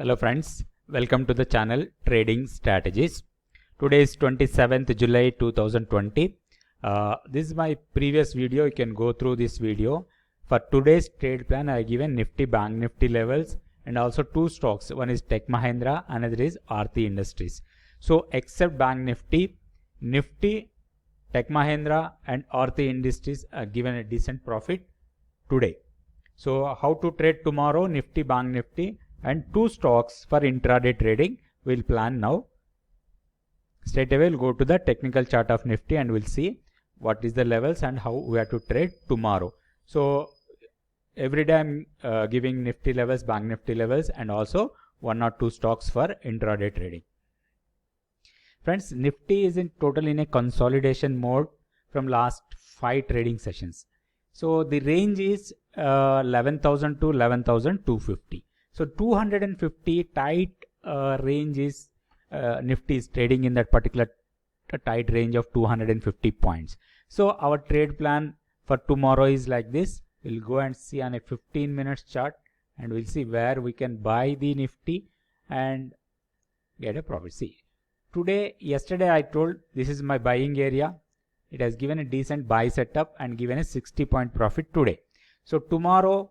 Hello friends, welcome to the channel Trading Strategies. Today is 27th July 2020. This is my previous video. You can go through this video. For today's trade plan, I given Nifty, Bank Nifty levels and also two stocks. One is Tech Mahindra, another is Aarti Industries. So except Bank Nifty, Nifty, Tech Mahindra and Aarti Industries are given a decent profit today. So how to trade tomorrow? Nifty, Bank Nifty and two stocks for intraday trading we'll plan now. Straight away we'll go to the technical chart of Nifty and we'll see what is the levels and how we have to trade tomorrow. So every day I'm giving Nifty levels, Bank Nifty levels and also one or two stocks for intraday trading. Friends, Nifty is in total in a consolidation mode from last 5 trading sessions. So the range is 11,000 to 11,250. So 250 tight range is Nifty is trading in that particular tight range of 250 points. So our trade plan for tomorrow is like this. We'll go and see on a 15 minutes chart and we'll see where we can buy the Nifty and get a profit. See, yesterday I told this is my buying area. It has given a decent buy setup and given a 60-point profit today. So tomorrow,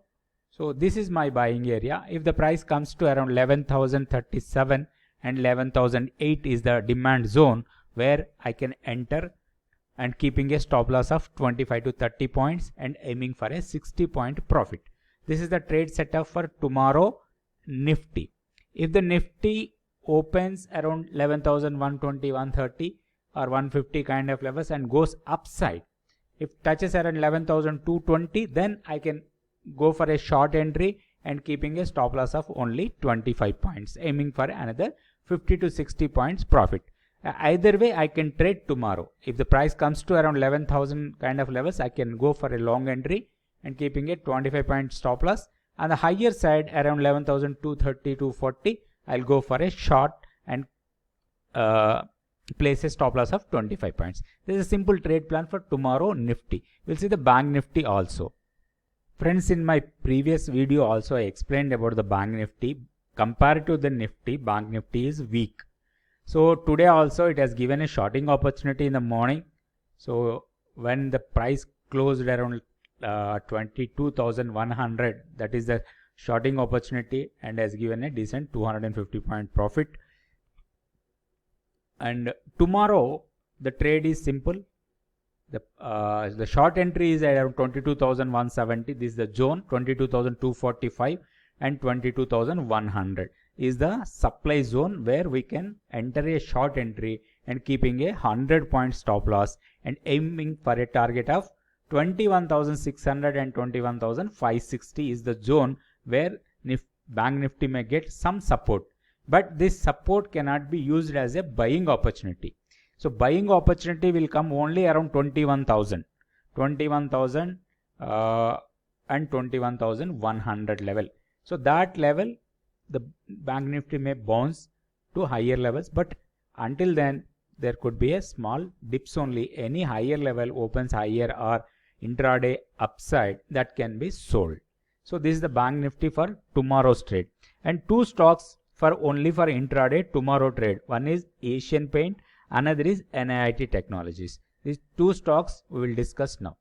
so this is my buying area. If the price comes to around 11,037 and 11,008 is the demand zone where I can enter and keeping a stop loss of 25 to 30 points and aiming for a 60-point profit. This is the trade setup for tomorrow Nifty. If the Nifty opens around 11,120, 130 or 150 kind of levels and goes upside, if touches around 11,220, then I can go for a short entry and keeping a stop loss of only 25 points, aiming for another 50 to 60 points profit. Either way, I can trade tomorrow. If the price comes to around 11,000 kind of levels, I can go for a long entry and keeping a 25 point stop loss. On the higher side, around 11,230, 240, I'll go for a short and place a stop loss of 25 points. This is a simple trade plan for tomorrow Nifty. We'll see the Bank Nifty also. Friends, in my previous video also I explained about the Bank Nifty. Compared to the Nifty, Bank Nifty is weak. So today also it has given a shorting opportunity in the morning. So when the price closed around 22,100, that is the shorting opportunity and has given a decent 250 point profit. And tomorrow the trade is simple. The short entry is around 22,170. This is the zone. 22,245 and 22,100 is the supply zone where we can enter a short entry and keeping a 100-point stop loss and aiming for a target of 21,600 and 21,560 is the zone where Bank Nifty may get some support. But this support cannot be used as a buying opportunity. So buying opportunity will come only around 21,000 and 21,100 level. So that level the Bank Nifty may bounce to higher levels, but until then there could be a small dips only. Any higher level opens higher or intraday upside that can be sold. So this is the Bank Nifty for tomorrow's trade and two stocks for only for intraday tomorrow trade. One is Asian Paint, another is NIIT Technologies. These two stocks we will discuss now.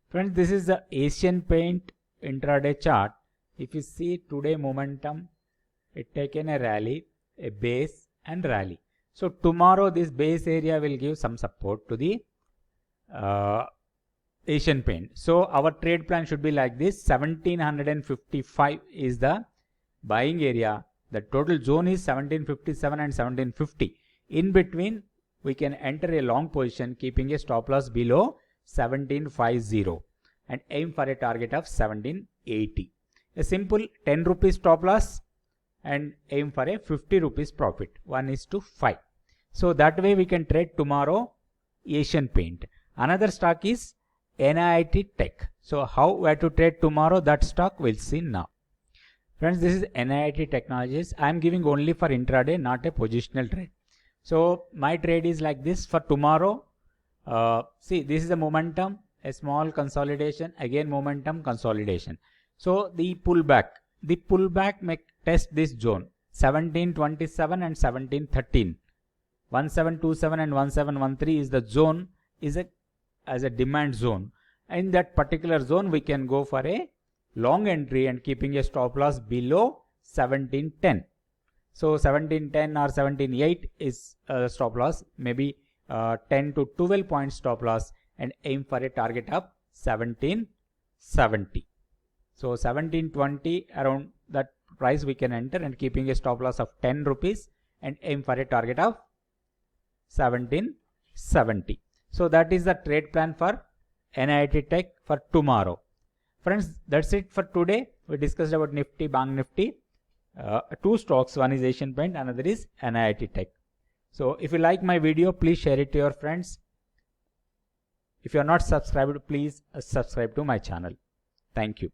Friends, this is the Asian Paint intraday chart. If you see today momentum, it taken a rally, a base and rally. So tomorrow this base area will give some support to the Asian Paint. So our trade plan should be like this. 1755 is the buying area. The total zone is 1757 and 1750. In between, we can enter a long position keeping a stop loss below 1750 and aim for a target of 1780. A simple 10 rupees stop loss and aim for a 50 rupees profit. 1:5. So that way we can trade tomorrow Asian Paint. Another stock is NIIT Tech. So how we have to trade tomorrow that stock we'll see now. Friends, this is NIIT Technologies. I am giving only for intraday, not a positional trade. So my trade is like this for tomorrow. See, this is the momentum, a small consolidation, again momentum, consolidation. So the pullback, the pullback may test this zone 1727 and 1713. 1727 and 1713 is the zone, as a demand zone. In that particular zone we can go for a long entry and keeping a stop loss below 1710. So 1710 or 1708 is a stop loss, maybe 10 to 12 point stop loss, and aim for a target of 1770. So 1720, around that price we can enter and keeping a stop loss of 10 rupees and aim for a target of 1770. So that is the trade plan for NIIT Tech for tomorrow. Friends, that's it for today. We discussed about Nifty, Bank Nifty. Two stocks, one is Asian Paint, another is NIIT Tech. So if you like my video, please share it to your friends. If you are not subscribed, please subscribe to my channel. Thank you.